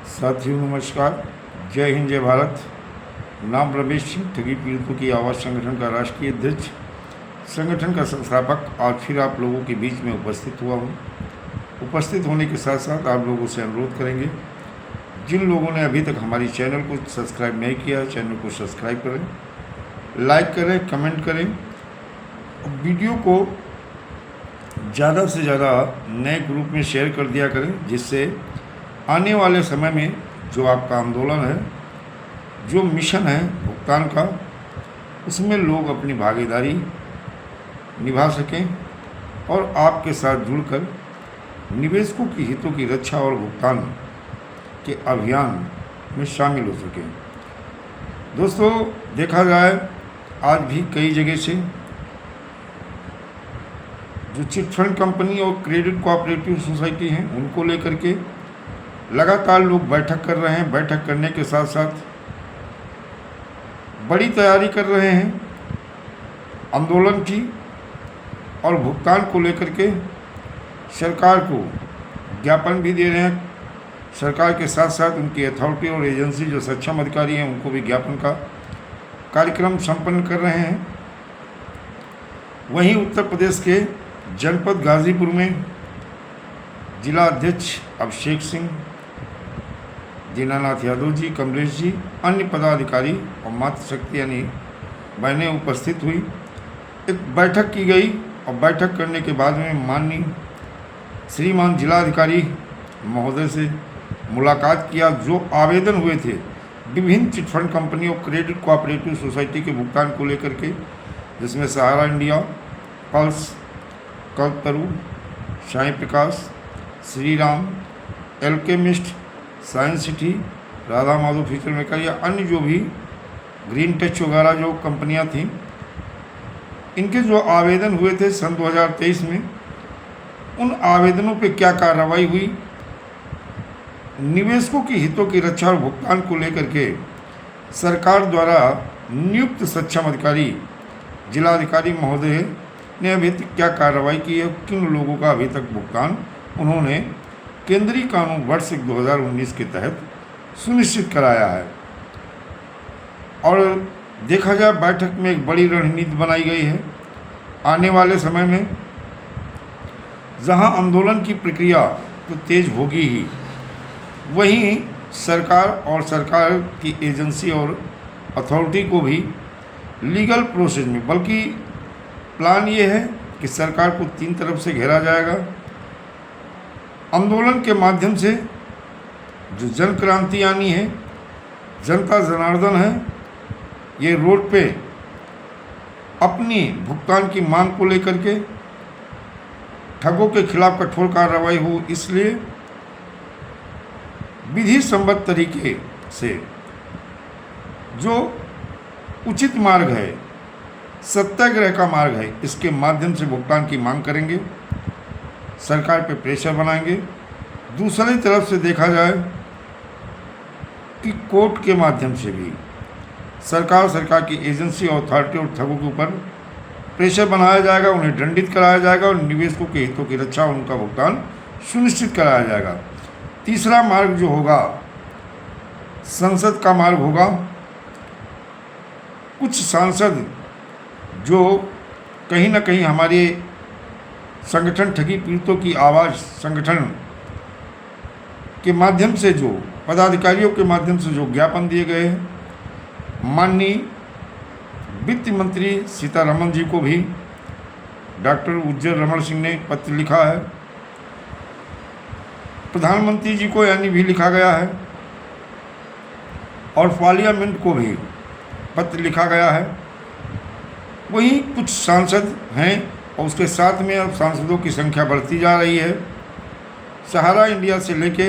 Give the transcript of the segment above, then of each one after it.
साथियों नमस्कार। जय हिंद जय भारत। नाम रमेश सिंह, ठगी पीड़ितों की आवाज़ संगठन का राष्ट्रीय अध्यक्ष, संगठन का संस्थापक आज फिर आप लोगों के बीच में उपस्थित हुआ हूँ। उपस्थित होने के साथ साथ आप लोगों से अनुरोध करेंगे, जिन लोगों ने अभी तक हमारी चैनल को सब्सक्राइब नहीं किया है, चैनल को सब्सक्राइब करें, लाइक करें, कमेंट करें, वीडियो को ज़्यादा से ज़्यादा नए ग्रुप में शेयर कर दिया करें, जिससे आने वाले समय में जो आपका आंदोलन है, जो मिशन है भुगतान का, उसमें लोग अपनी भागीदारी निभा सकें और आपके साथ जुड़कर निवेशकों की हितों की रक्षा और भुगतान के अभियान में शामिल हो सकें। दोस्तों, देखा जाए आज भी कई जगह से जो चिट फंड कंपनी और क्रेडिट कोऑपरेटिव सोसाइटी हैं, उनको लेकर के लगातार लोग बैठक कर रहे हैं। बैठक करने के साथ साथ बड़ी तैयारी कर रहे हैं आंदोलन की और भुगतान को लेकर के सरकार को ज्ञापन भी दे रहे हैं। सरकार के साथ साथ उनकी अथॉरिटी और एजेंसी जो सक्षम अधिकारी हैं, उनको भी ज्ञापन का कार्यक्रम संपन्न कर रहे हैं। वहीं उत्तर प्रदेश के जनपद गाजीपुर में जिला अध्यक्ष अभिषेक सिंह, दीनानाथ यादव जी, कमलेश जी, अन्य पदाधिकारी और मातृशक्ति यानी बहनें उपस्थित हुई। एक बैठक की गई और बैठक करने के बाद में माननीय श्रीमान जिलाधिकारी महोदय से मुलाकात किया। जो आवेदन हुए थे विभिन्न चिटफंड कंपनी और क्रेडिट कोऑपरेटिव सोसाइटी के भुगतान को लेकर के, जिसमें Sahara India, Pulse, Kalpataru, Sai Prakash, Shri Ram, Alchemist, Science City, Radha Madhav Future Maker या अन्य जो भी ग्रीन टच वगैरह जो कंपनियां थीं, इनके जो आवेदन हुए थे सन 2023 में, उन आवेदनों पे क्या कार्रवाई हुई, निवेशकों की हितों की रक्षा और भुगतान को लेकर के सरकार द्वारा नियुक्त सक्षम अधिकारी जिलाधिकारी महोदय ने अभी तक क्या कार्रवाई की है, किन लोगों का अभी तक भुगतान उन्होंने केंद्रीय कानून वर्ष 2019 के तहत सुनिश्चित कराया है। और देखा जाए बैठक में एक बड़ी रणनीति बनाई गई है। आने वाले समय में जहां आंदोलन की प्रक्रिया तो तेज होगी ही, वहीं सरकार और सरकार की एजेंसी और अथॉरिटी को भी लीगल प्रोसेस में, बल्कि प्लान ये है कि सरकार को 3 तरफ से घेरा जाएगा। आंदोलन के माध्यम से जो जन क्रांति आनी है, जनता जनार्दन है, ये रोड पे अपनी भुगतान की मांग को लेकर के ठगों के खिलाफ कठोर कार्रवाई हो, इसलिए विधि सम्मत तरीके से जो उचित मार्ग है, सत्याग्रह का मार्ग है, इसके माध्यम से भुगतान की मांग करेंगे, सरकार पे प्रेशर बनाएंगे। दूसरी तरफ से देखा जाए कि कोर्ट के माध्यम से भी सरकार की एजेंसी और अथॉरिटी और ठगों के ऊपर प्रेशर बनाया जाएगा, उन्हें दंडित कराया जाएगा और निवेशकों के हितों की रक्षा और उनका भुगतान सुनिश्चित कराया जाएगा। तीसरा मार्ग जो होगा, संसद का मार्ग होगा। कुछ सांसद जो कहीं ना कहीं हमारे संगठन ठगी पीड़ितों की आवाज़ संगठन के माध्यम से, जो पदाधिकारियों के माध्यम से जो ज्ञापन दिए गए हैं, माननीय वित्त मंत्री सीतारमण जी को भी डॉक्टर उज्जवल रमण सिंह ने पत्र लिखा है, प्रधानमंत्री जी को यानी भी लिखा गया है, और पार्लियामेंट को भी पत्र लिखा गया है। वहीं कुछ सांसद हैं और उसके साथ में अब सांसदों की संख्या बढ़ती जा रही है। सहारा इंडिया से लेके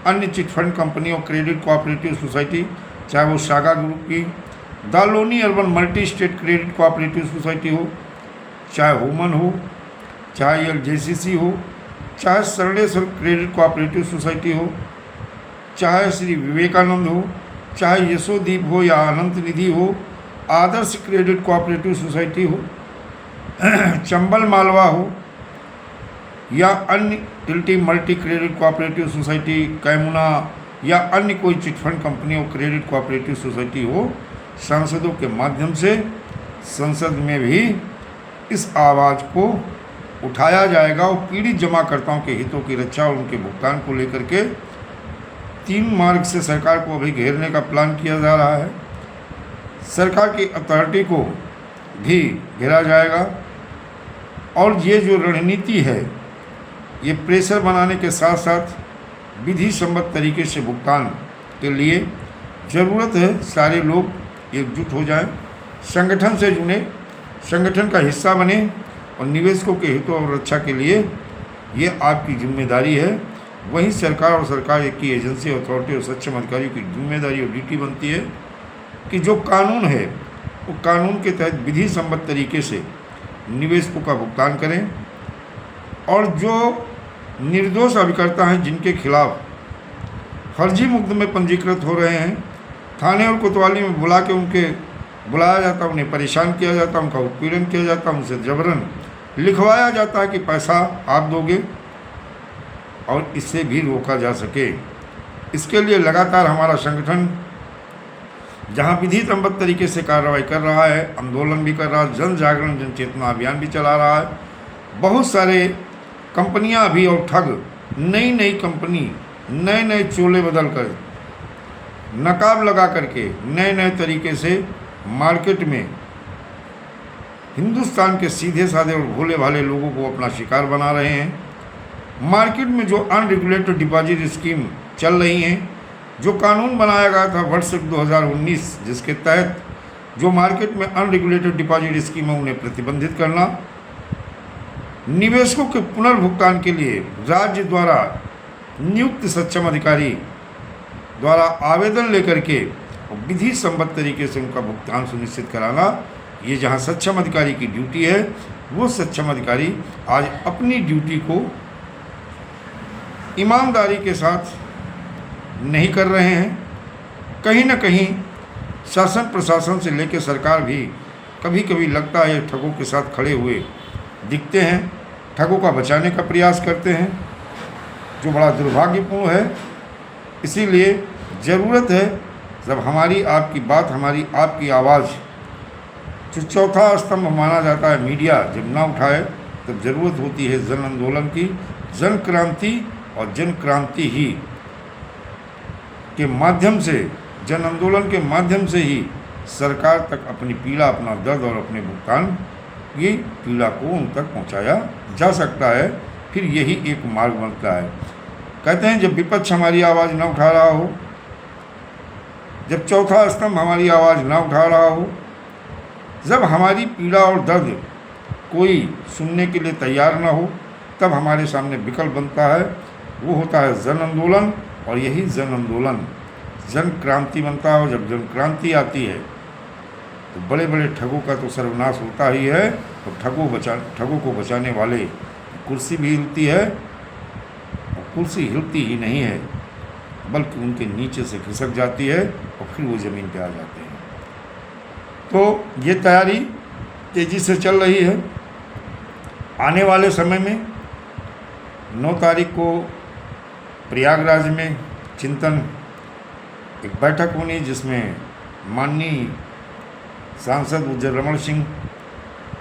अन्य चिट फंड कंपनी और क्रेडिट कोऑपरेटिव सोसाइटी, चाहे वो सागा ग्रुप की दालोनी urban multi state credit cooperative society हो, चाहे हुमन हो, चाहे एलजेसीसी हो, चाहे सरलेश्वर क्रेडिट कोऑपरेटिव सोसाइटी हो, चाहे श्री विवेकानंद हो, चाहे यशोदीप हो या अनंत निधि हो, आदर्श क्रेडिट कोऑपरेटिव सोसाइटी हो, चंबल मालवा हो या अन्य टिल्टी मल्टी क्रेडिट कोऑपरेटिव सोसाइटी, कैमुना या अन्य कोई चिटफंड कंपनी और क्रेडिट कोऑपरेटिव सोसाइटी हो, सांसदों के माध्यम से संसद में भी इस आवाज़ को उठाया जाएगा और पीड़ित जमाकर्ताओं के हितों की रक्षा और उनके भुगतान को लेकर के 3 मार्ग से सरकार को अभी घेरने का प्लान किया जा रहा है। सरकार की अथॉरिटी को भी घेरा जाएगा और ये जो रणनीति है ये प्रेशर बनाने के साथ साथ विधि सम्मत तरीके से भुगतान के लिए ज़रूरत है सारे लोग एकजुट हो जाएं, संगठन से जुड़े, संगठन का हिस्सा बने और निवेशकों के हितों और रक्षा के लिए ये आपकी जिम्मेदारी है। वहीं सरकार और सरकार की एजेंसी, अथॉरिटी और सक्षम अधिकारियों की जिम्मेदारी और ड्यूटी बनती है कि जो कानून है वो कानून के तहत विधि सम्मत तरीके से निवेशकों का भुगतान करें और जो निर्दोष अभिकर्ता हैं जिनके खिलाफ फर्जी मुकदमे पंजीकृत हो रहे हैं, थाने और कोतवाली में बुलाया जाता, उन्हें परेशान किया जाता, उनका उत्पीड़न किया जाता, उनसे जबरन लिखवाया जाता है कि पैसा आप दोगे, और इससे भी रोका जा सके। इसके लिए लगातार हमारा संगठन जहां विधि सम्मत तरीके से कार्रवाई कर रहा है, आंदोलन भी कर रहा है, जन जागरण जन चेतना अभियान भी चला रहा है। बहुत सारे कंपनियां भी और ठग नई कंपनी नए चोले बदल कर, नकाब लगा करके नए तरीके से मार्केट में हिंदुस्तान के सीधे साधे और भोले भाले लोगों को अपना शिकार बना रहे हैं। मार्केट में जो अनरेगुलेटेड डिपॉजिट स्कीम चल रही हैं, जो कानून बनाया गया था वर्ष 2019, जिसके तहत जो मार्केट में अनरेगुलेटेड डिपॉजिट स्कीम है उन्हें प्रतिबंधित करना, निवेशकों के पुनर्भुगतान के लिए राज्य द्वारा नियुक्त सक्षम अधिकारी द्वारा आवेदन लेकर के विधि सम्मत तरीके से उनका भुगतान सुनिश्चित कराना, ये जहां सक्षम अधिकारी की ड्यूटी है, वो सक्षम अधिकारी आज अपनी ड्यूटी को ईमानदारी के साथ नहीं कर रहे हैं। कहीं ना कहीं शासन प्रशासन से लेकर सरकार भी कभी कभी लगता है ठगों के साथ खड़े हुए दिखते हैं, ठगों का बचाने का प्रयास करते हैं, जो बड़ा दुर्भाग्यपूर्ण है। इसीलिए ज़रूरत है जब हमारी आपकी बात, हमारी आपकी आवाज़ जो चौथा स्तंभ माना जाता है मीडिया जब ना उठाए, तब ज़रूरत होती है जन आंदोलन की, जन क्रांति और जन क्रांति ही के माध्यम से, जन आंदोलन के माध्यम से ही सरकार तक अपनी पीड़ा, अपना दर्द और अपने भुगतान की पीड़ा को उन तक पहुंचाया जा सकता है। फिर यही एक मार्ग बनता है। कहते हैं जब विपक्ष हमारी आवाज़ ना उठा रहा हो, जब चौथा स्तंभ हमारी आवाज़ ना उठा रहा हो, जब हमारी पीड़ा और दर्द कोई सुनने के लिए तैयार ना हो, तब हमारे सामने विकल्प बनता है, वो होता है जन आंदोलन। और यही जन आंदोलन जन क्रांति बनता है। और जब जन क्रांति आती है तो बड़े बड़े ठगों का तो सर्वनाश होता ही है, तो ठगों को बचाने वाले कुर्सी भी हिलती है, और कुर्सी हिलती ही नहीं है बल्कि उनके नीचे से खिसक जाती है और फिर वो ज़मीन पे आ जाते हैं। तो ये तैयारी तेज़ी से चल रही है। आने वाले समय में 9 तारीख को प्रयागराज में चिंतन एक बैठक होनी, जिसमें माननीय सांसद उज्जवल रमण सिंह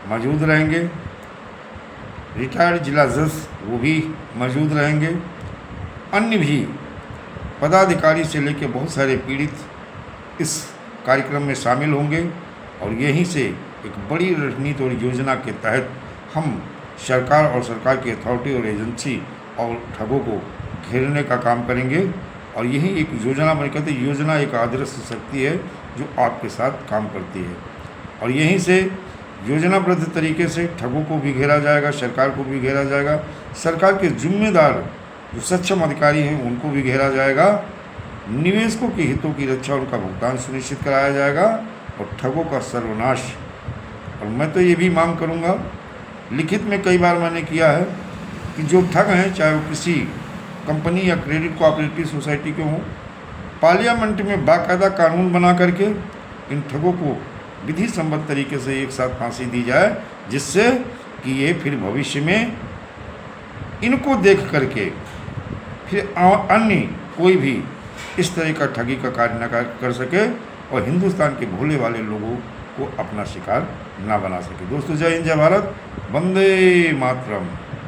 मौजूद रहेंगे, रिटायर्ड जिला जज वो भी मौजूद रहेंगे, अन्य भी पदाधिकारी से लेकर बहुत सारे पीड़ित इस कार्यक्रम में शामिल होंगे। और यहीं से एक बड़ी रणनीति और योजना के तहत हम सरकार और सरकार की अथॉरिटी और एजेंसी और ठगों को घेरने का काम करेंगे। और यही एक योजना बन कहते हैं, योजना एक आदर्श शक्ति है जो आपके साथ काम करती है। और यहीं से योजनाबद्ध तरीके से ठगों को भी घेरा जाएगा, सरकार को भी घेरा जाएगा, सरकार के जिम्मेदार जो सक्षम अधिकारी हैं उनको भी घेरा जाएगा, निवेशकों के हितों की रक्षा, उनका भुगतान सुनिश्चित कराया जाएगा और ठगों का सर्वनाश। और मैं तो ये भी मांग करूँगा, लिखित में कई बार मैंने किया है कि जो ठग हैं, चाहे वो किसी कंपनी या क्रेडिट कोऑपरेटिव सोसाइटी के हों, पार्लियामेंट में बाकायदा कानून बना करके इन ठगों को विधि सम्मत तरीके से एक साथ फांसी दी जाए, जिससे कि ये फिर भविष्य में इनको देख करके फिर अन्य कोई भी इस तरह का ठगी का कार्य न कर सके और हिंदुस्तान के भोले वाले लोगों को अपना शिकार ना बना सके। दोस्तों, जय हिंद, जय भारत, वंदे मातरम।